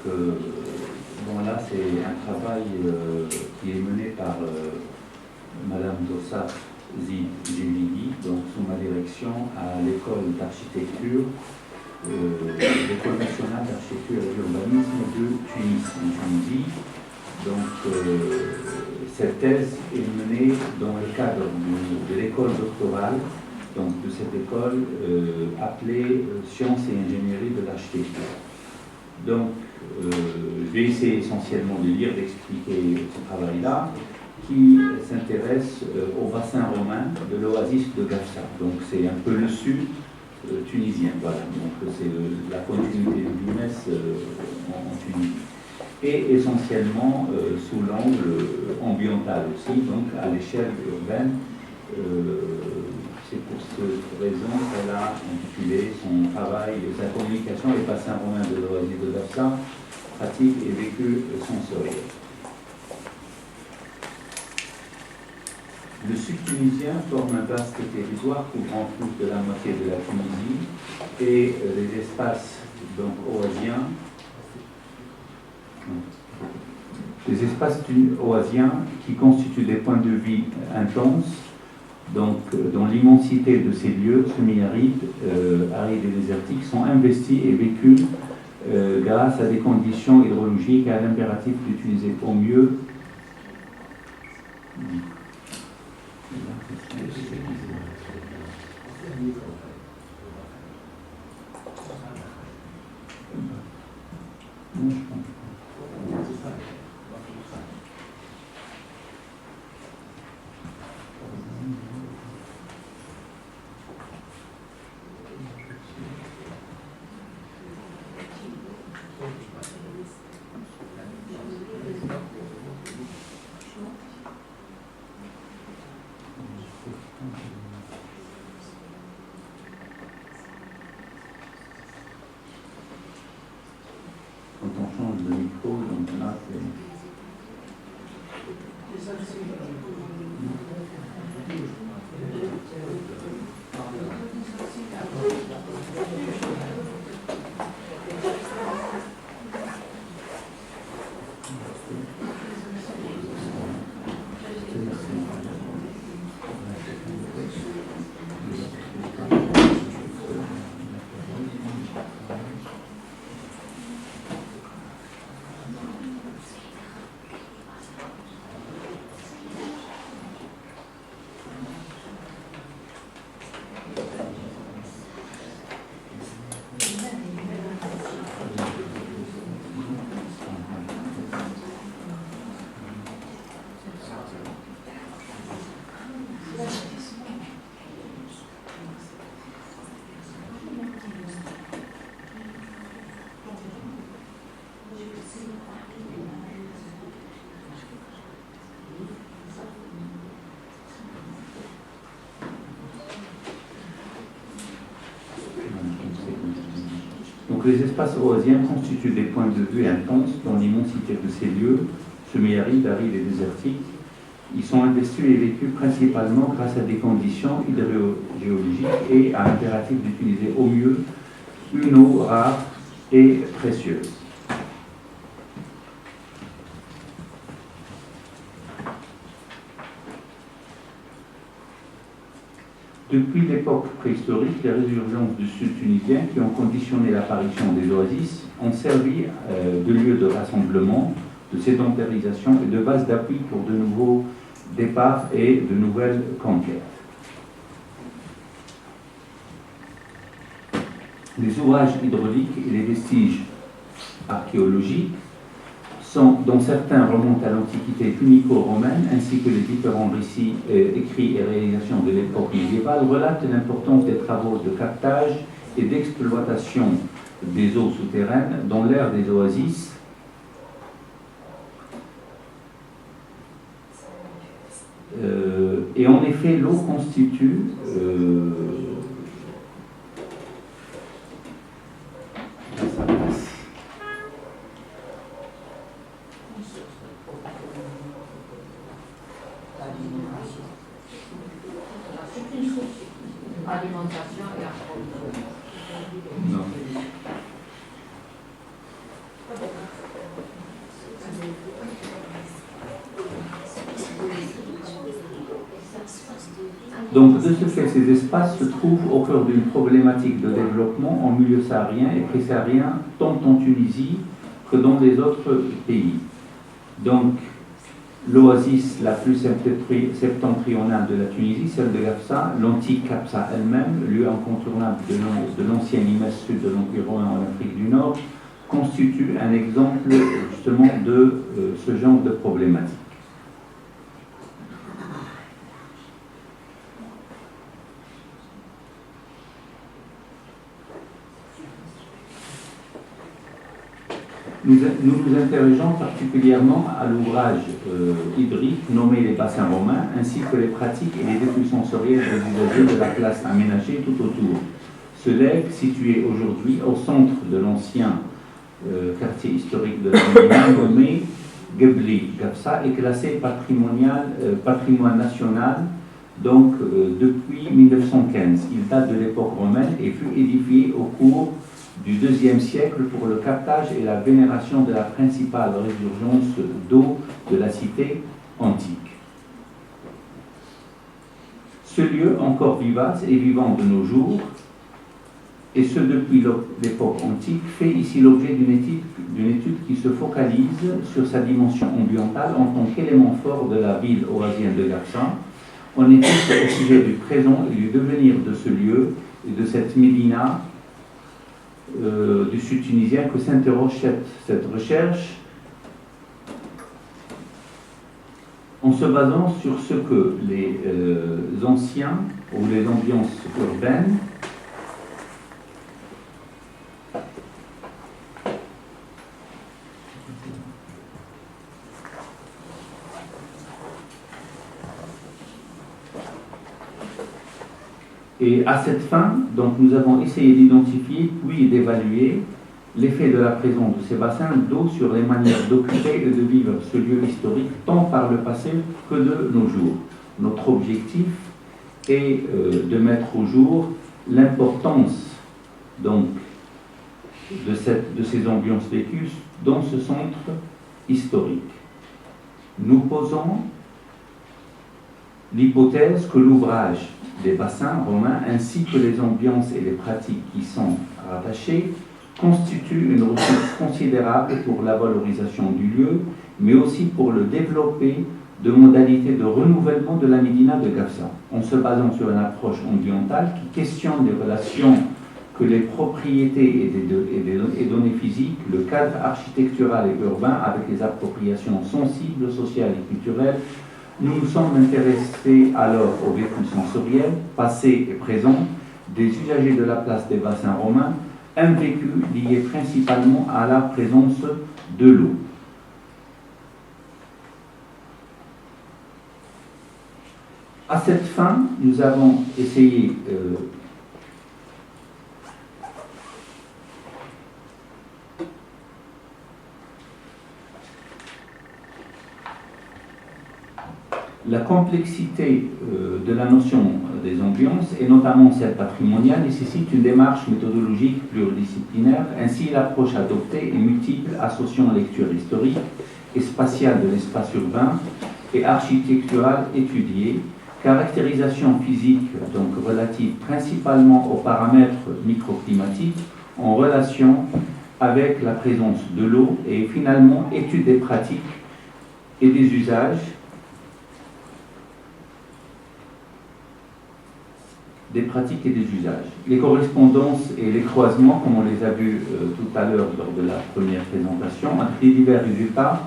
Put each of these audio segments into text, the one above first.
bon, là, c'est un travail qui est mené par Madame Dossat Zilili, donc sous ma direction, à l'école d'architecture, l'école nationale d'architecture et d'urbanisme de Tunis, en Tunisie. Donc, cette thèse est menée dans le cadre de l'école doctorale, donc de cette école appelée Sciences et Ingénierie de l'architecture. Donc, je vais essayer essentiellement de lire, d'expliquer ce travail-là, qui s'intéresse au bassin romain de l'oasis de Gafsa. Donc, c'est un peu le sud tunisien, voilà. Donc, c'est la continuité de Lounès en Tunisie. Et essentiellement sous l'angle ambiental aussi, donc à l'échelle urbaine. C'est pour cette raison qu'elle a intitulé son travail « Sa communication et bassin romain de l'oasis de Gafsa, pratique et vécu sensoriel ». Le sud tunisien forme un vaste territoire couvrant plus de la moitié de la Tunisie et les espaces donc oasiens. Les espaces oasiens qui constituent des points de vie intenses, donc dont l'immensité de ces lieux semi-arides, arides et désertiques, sont investis et vécus grâce à des conditions hydrologiques et à l'impératif d'utiliser au mieux les espaces oasiens constituent des points de vue intenses dans l'immensité de ces lieux, semi-arides, arides et désertiques. Ils sont investis et vécus principalement grâce à des conditions hydrogéologiques et à l'impératif d'utiliser au mieux une eau rare et précieuse. Depuis l'époque préhistorique, les résurgences du sud tunisien qui ont conditionné l'apparition des oasis ont servi de lieu de rassemblement, de sédentarisation et de base d'appui pour de nouveaux départs et de nouvelles conquêtes. Les ouvrages hydrauliques et les vestiges archéologiques dont certains remontent à l'Antiquité punico-romaine, ainsi que les différents récits écrits et réalisations de l'époque médiévale, relatent l'importance des travaux de captage et d'exploitation des eaux souterraines dans l'ère des oasis, et en effet l'eau constitue alimentation et approvisionnement. non. Donc, de ce fait, ces espaces se trouvent au cœur d'une problématique de développement en milieu saharien et pré-saharien, tant en Tunisie que dans les autres pays. Donc, l'oasis la plus septentrionale de la Tunisie, celle de Gafsa, l'antique Capsa elle-même, lieu incontournable de l'ancienne image sud de l'Empire romain en Afrique du Nord, constitue un exemple justement de ce genre de problématique. Nous nous interrogeons particulièrement à l'ouvrage hydrique nommé Les bassins romains, ainsi que les pratiques et les vécus sensoriels des usagers de la place aménagée tout autour. Ce legs, situé aujourd'hui au centre de l'ancien quartier historique de la Médina, nommé Gebli Gafsa, est classé patrimoine national donc depuis 1915. Il date de l'époque romaine et fut édifié au cours du IIe siècle pour le captage et la vénération de la principale résurgence d'eau de la cité antique. Ce lieu, encore vivace et vivant de nos jours, et ce depuis l'époque antique, fait ici l'objet d'une étude qui se focalise sur sa dimension ambientale en tant qu'élément fort de la ville oasienne de Gafsa. On étudie au sujet du présent et du devenir de ce lieu et de cette médina du sud tunisien que s'interroge cette recherche en se basant sur ce que les anciens ou les ambiances urbaines Et à cette fin, donc, nous avons essayé d'identifier puis d'évaluer l'effet de la présence de ces bassins d'eau sur les manières d'occuper et de vivre ce lieu historique, tant par le passé que de nos jours. Notre objectif est de mettre au jour l'importance donc de ces ambiances vécues dans ce centre historique. Nous posons l'hypothèse que l'ouvrage des bassins romains ainsi que les ambiances et les pratiques qui sont rattachées constituent une ressource considérable pour la valorisation du lieu, mais aussi pour le développer de modalités de renouvellement de la Médina de Gafsa, en se basant sur une approche ambientale qui questionne les relations que les propriétés et données physiques, le cadre architectural et urbain avec les appropriations sensibles, sociales et culturelles. Nous nous sommes intéressés alors au vécu sensoriel, passé et présent, des usagers de la place des bassins romains, un vécu lié principalement à la présence de l'eau. À cette fin, nous avons essayé la complexité de la notion des ambiances, et notamment celle patrimoniale, nécessite une démarche méthodologique pluridisciplinaire. Ainsi, l'approche adoptée est multiple, associant lecture historique et spatiale de l'espace urbain et architecturale étudiée, caractérisation physique donc relative principalement aux paramètres microclimatiques en relation avec la présence de l'eau, et finalement étude des pratiques et des usages Les correspondances et les croisements, comme on les a vus tout à l'heure lors de la première présentation, entre les divers résultats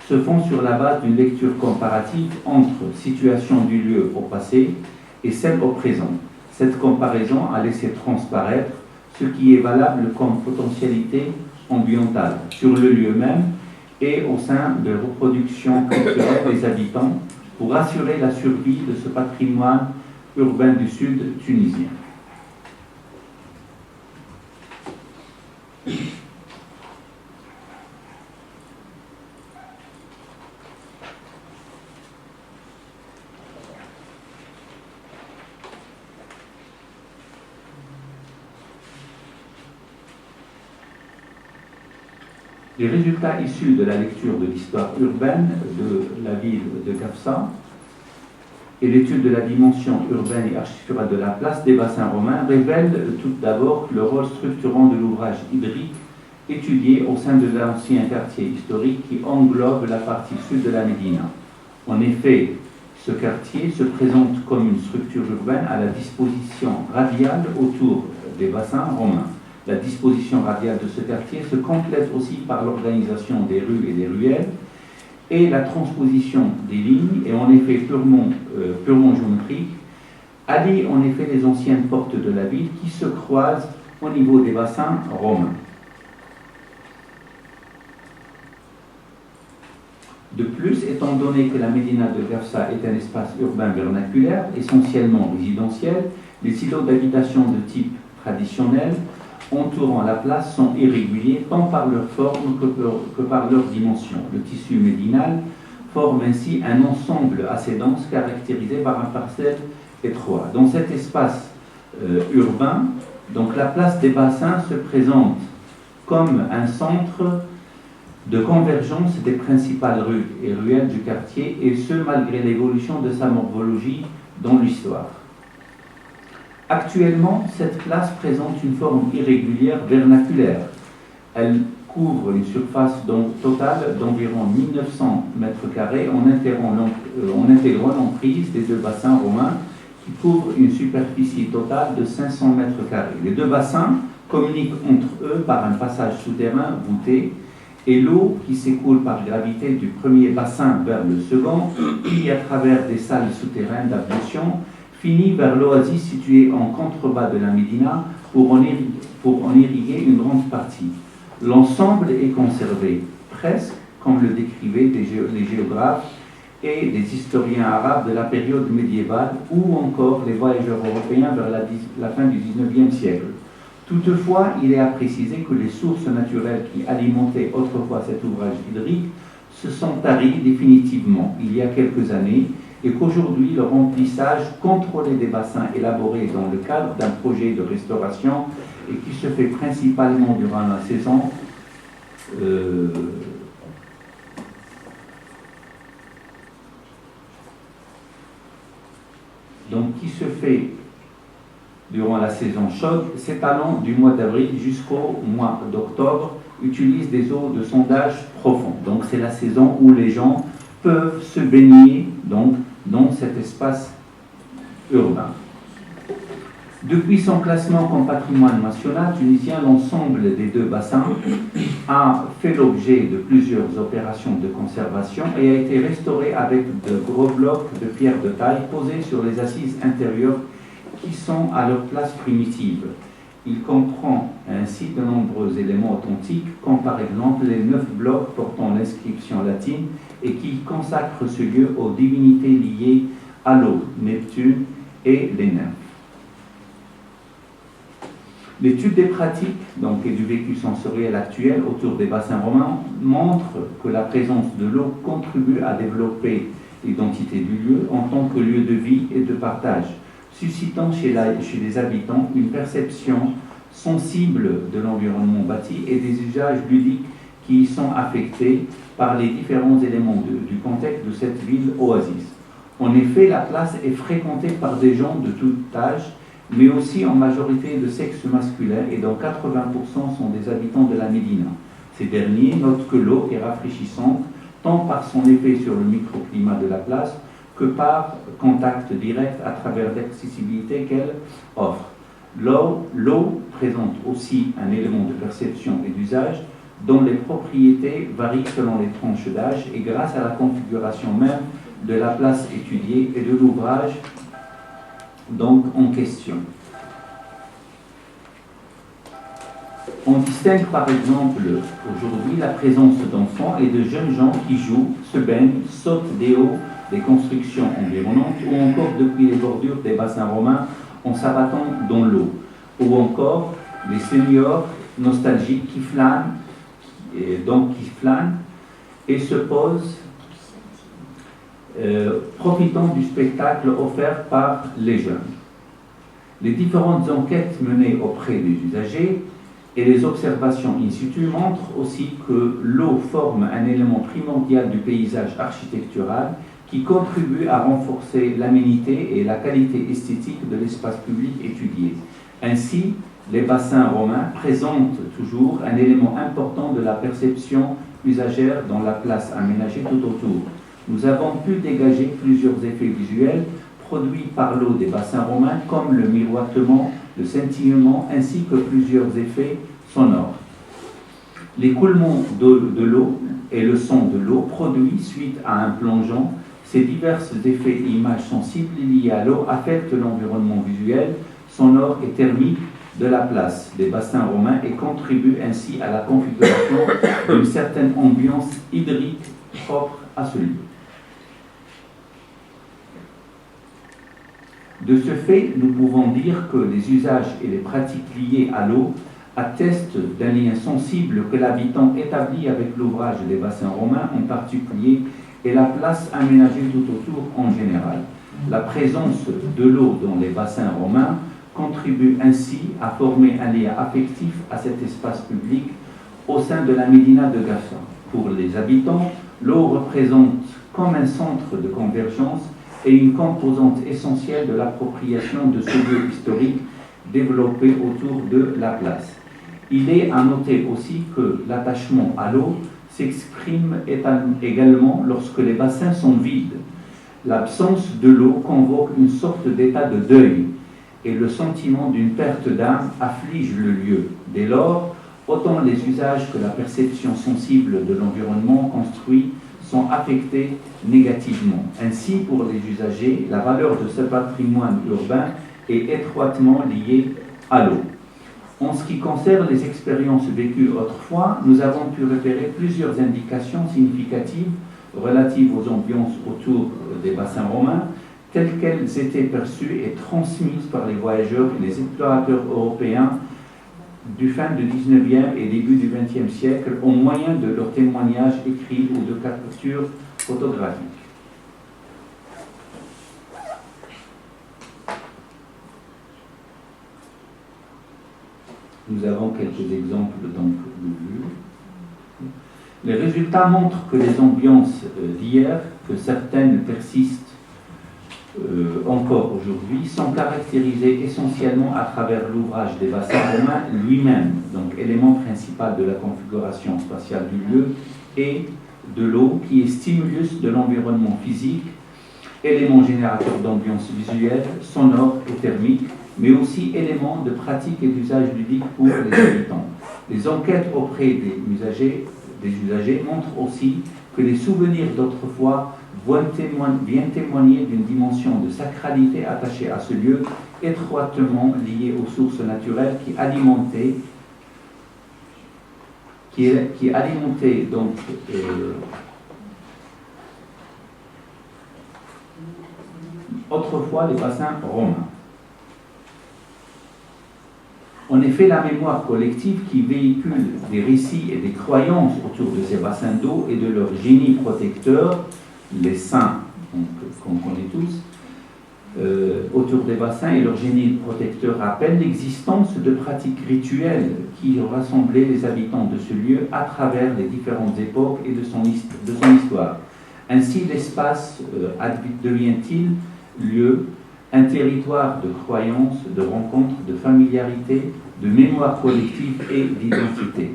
se font sur la base d'une lecture comparative entre situation du lieu au passé et celle au présent. Cette comparaison a laissé transparaître ce qui est valable comme potentialité ambientale sur le lieu même et au sein de reproduction culturelle des habitants pour assurer la survie de ce patrimoine urbain du sud tunisien. Les résultats issus de la lecture de l'histoire urbaine de la ville de Gafsa et l'étude de la dimension urbaine et architecturale de la place des bassins romains révèle tout d'abord le rôle structurant de l'ouvrage hydrique étudié au sein de l'ancien quartier historique qui englobe la partie sud de la Médina. En effet, ce quartier se présente comme une structure urbaine à la disposition radiale autour des bassins romains. La disposition radiale de ce quartier se complète aussi par l'organisation des rues et des ruelles et la transposition des lignes, et en effet purement géométrique, allie en effet les anciennes portes de la ville qui se croisent au niveau des bassins romains. De plus, étant donné que la Médina de Gafsa est un espace urbain vernaculaire, essentiellement résidentiel, les îlots d'habitation de type traditionnel entourant la place sont irréguliers tant par leur forme que par leur dimension. Le tissu médinal forme ainsi un ensemble assez dense caractérisé par un parcelle étroit. Dans cet espace urbain, donc la place des bassins se présente comme un centre de convergence des principales rues et ruelles du quartier, et ce malgré l'évolution de sa morphologie dans l'histoire. Actuellement, cette place présente une forme irrégulière vernaculaire. Elle couvre une surface totale d'environ 1900 m² en intégrant l'emprise des deux bassins romains qui couvrent une superficie totale de 500 m². Les deux bassins communiquent entre eux par un passage souterrain voûté, et l'eau qui s'écoule par gravité du premier bassin vers le second, puis à travers des salles souterraines d'ablution, finit vers l'oasis située en contrebas de la Médina pour en irriguer une grande partie. L'ensemble est conservé, presque comme le décrivaient les géographes et des historiens arabes de la période médiévale ou encore les voyageurs européens vers la fin du XIXe siècle. Toutefois, il est à préciser que les sources naturelles qui alimentaient autrefois cet ouvrage hydrique se sont taries définitivement il y a quelques années et qu'aujourd'hui le remplissage contrôlé des bassins élaborés dans le cadre d'un projet de restauration et qui se fait principalement durant la saison durant la saison chaude, s'étalant du mois d'avril jusqu'au mois d'octobre, utilise des eaux de sondage profond. Donc c'est la saison où les gens peuvent se baigner donc, dans cet espace urbain. Depuis son classement comme patrimoine national tunisien, l'ensemble des deux bassins a fait l'objet de plusieurs opérations de conservation et a été restauré avec de gros blocs de pierre de taille posés sur les assises intérieures qui sont à leur place primitive. Il comprend ainsi de nombreux éléments authentiques, comme par exemple les 9 blocs portant l'inscription latine et qui consacrent ce lieu aux divinités liées à l'eau, Neptune et les nymphes. L'étude des pratiques et du vécu sensoriel actuel autour des bassins romains montre que la présence de l'eau contribue à développer l'identité du lieu en tant que lieu de vie et de partage, suscitant chez les habitants une perception sensible de l'environnement bâti et des usages ludiques qui y sont affectés par les différents éléments du contexte de cette ville oasis. En effet, la place est fréquentée par des gens de tout âge, mais aussi en majorité de sexe masculin, et dont 80% sont des habitants de la Médina. Ces derniers notent que l'eau est rafraîchissante, tant par son effet sur le microclimat de la place, que par contact direct à travers l'accessibilité qu'elle offre. L'eau présente aussi un élément de perception et d'usage dont les propriétés varient selon les tranches d'âge et grâce à la configuration même de la place étudiée et de l'ouvrage donc en question. On distingue par exemple aujourd'hui la présence d'enfants et de jeunes gens qui jouent, se baignent, sautent des hauts des constructions environnantes ou encore depuis les bordures des bassins romains en s'abattant dans l'eau, ou encore les seniors nostalgiques qui flânent et se posent profitant du spectacle offert par les jeunes. Les différentes enquêtes menées auprès des usagers et les observations in situ montrent aussi que l'eau forme un élément primordial du paysage architectural qui contribuent à renforcer l'aménité et la qualité esthétique de l'espace public étudié. Ainsi, les bassins romains présentent toujours un élément important de la perception usagère dans la place aménagée tout autour. Nous avons pu dégager plusieurs effets visuels produits par l'eau des bassins romains, comme le miroitement, le scintillement, ainsi que plusieurs effets sonores. L'écoulement de l'eau et le son de l'eau produit suite à un plongeon. Ces divers effets et images sensibles liés à l'eau affectent l'environnement visuel, sonore et thermique de la place des bassins romains et contribuent ainsi à la configuration d'une certaine ambiance hydrique propre à ce lieu. De ce fait, nous pouvons dire que les usages et les pratiques liées à l'eau attestent d'un lien sensible que l'habitant établit avec l'ouvrage des bassins romains en particulier et la place aménagée tout autour en général. La présence de l'eau dans les bassins romains contribue ainsi à former un lien affectif à cet espace public au sein de la Médina de Gafsa. Pour les habitants, l'eau représente comme un centre de convergence et une composante essentielle de l'appropriation de ce lieu historique développé autour de la place. Il est à noter aussi que l'attachement à l'eau s'exprime également lorsque les bassins sont vides. L'absence de l'eau convoque une sorte d'état de deuil et le sentiment d'une perte d'âme afflige le lieu. Dès lors, autant les usages que la perception sensible de l'environnement construit sont affectés négativement. Ainsi, pour les usagers, la valeur de ce patrimoine urbain est étroitement liée à l'eau. En ce qui concerne les expériences vécues autrefois, nous avons pu repérer plusieurs indications significatives relatives aux ambiances autour des bassins romains, telles qu'elles étaient perçues et transmises par les voyageurs et les explorateurs européens du fin du 19e et début du 20e siècle au moyen de leurs témoignages écrits ou de captures photographiques. Nous avons quelques exemples donc de vue. Les résultats montrent que les ambiances d'hier, que certaines persistent encore aujourd'hui, sont caractérisées essentiellement à travers l'ouvrage des bassins romains lui-même, donc élément principal de la configuration spatiale du lieu, et de l'eau qui est stimulus de l'environnement physique, élément générateur d'ambiance visuelle, sonore et thermique, mais aussi élément de pratique et d'usage ludique pour les habitants. Les enquêtes auprès des usagers montrent aussi que les souvenirs d'autrefois viennent témoigner d'une dimension de sacralité attachée à ce lieu, étroitement liée aux sources naturelles qui alimentaient donc autrefois les bassins romains. En effet, la mémoire collective qui véhicule des récits et des croyances autour de ces bassins d'eau et de leur génie protecteur, les saints qu'on connaît tous, autour des bassins et leur génie protecteur rappellent l'existence de pratiques rituelles qui rassemblaient les habitants de ce lieu à travers les différentes époques et de son histoire. Ainsi, l'espace devient-il lieu, un territoire de croyances, de rencontres, de familiarité, de mémoire collective et d'identité.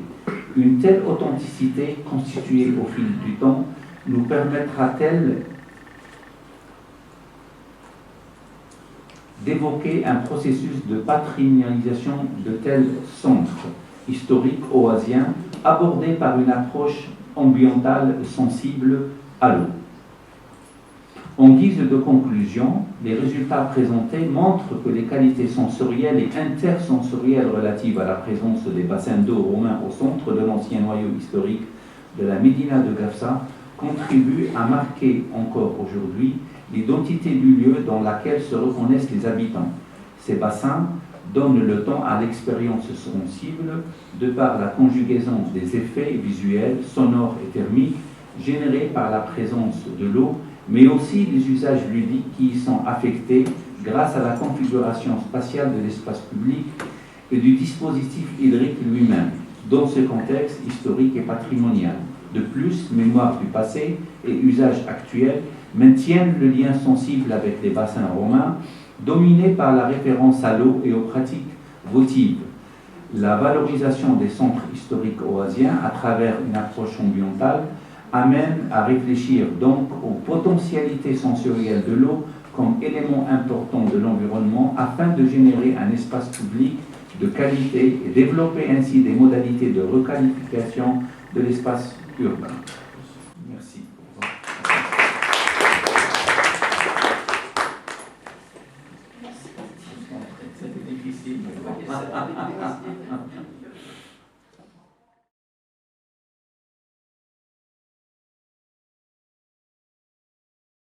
Une telle authenticité, constituée au fil du temps, nous permettra-t-elle d'évoquer un processus de patrimonialisation de tels centres historiques oasiens abordés par une approche ambientale sensible à l'eau. En guise de conclusion, les résultats présentés montrent que les qualités sensorielles et intersensorielles relatives à la présence des bassins d'eau romains au centre de l'ancien noyau historique de la Médina de Gafsa contribuent à marquer encore aujourd'hui l'identité du lieu dans laquelle se reconnaissent les habitants. Ces bassins donnent le temps à l'expérience sensible de par la conjugaison des effets visuels, sonores et thermiques générés par la présence de l'eau, mais aussi des usages ludiques qui y sont affectés grâce à la configuration spatiale de l'espace public et du dispositif hydrique lui-même, dans ce contexte historique et patrimonial. De plus, mémoire du passé et usage actuel maintiennent le lien sensible avec les bassins romains, dominés par la référence à l'eau et aux pratiques votives. La valorisation des centres historiques oasiens à travers une approche ambientale amène à réfléchir donc aux potentialités sensorielles de l'eau comme élément important de l'environnement afin de générer un espace public de qualité et développer ainsi des modalités de requalification de l'espace urbain. Merci. C'était difficile.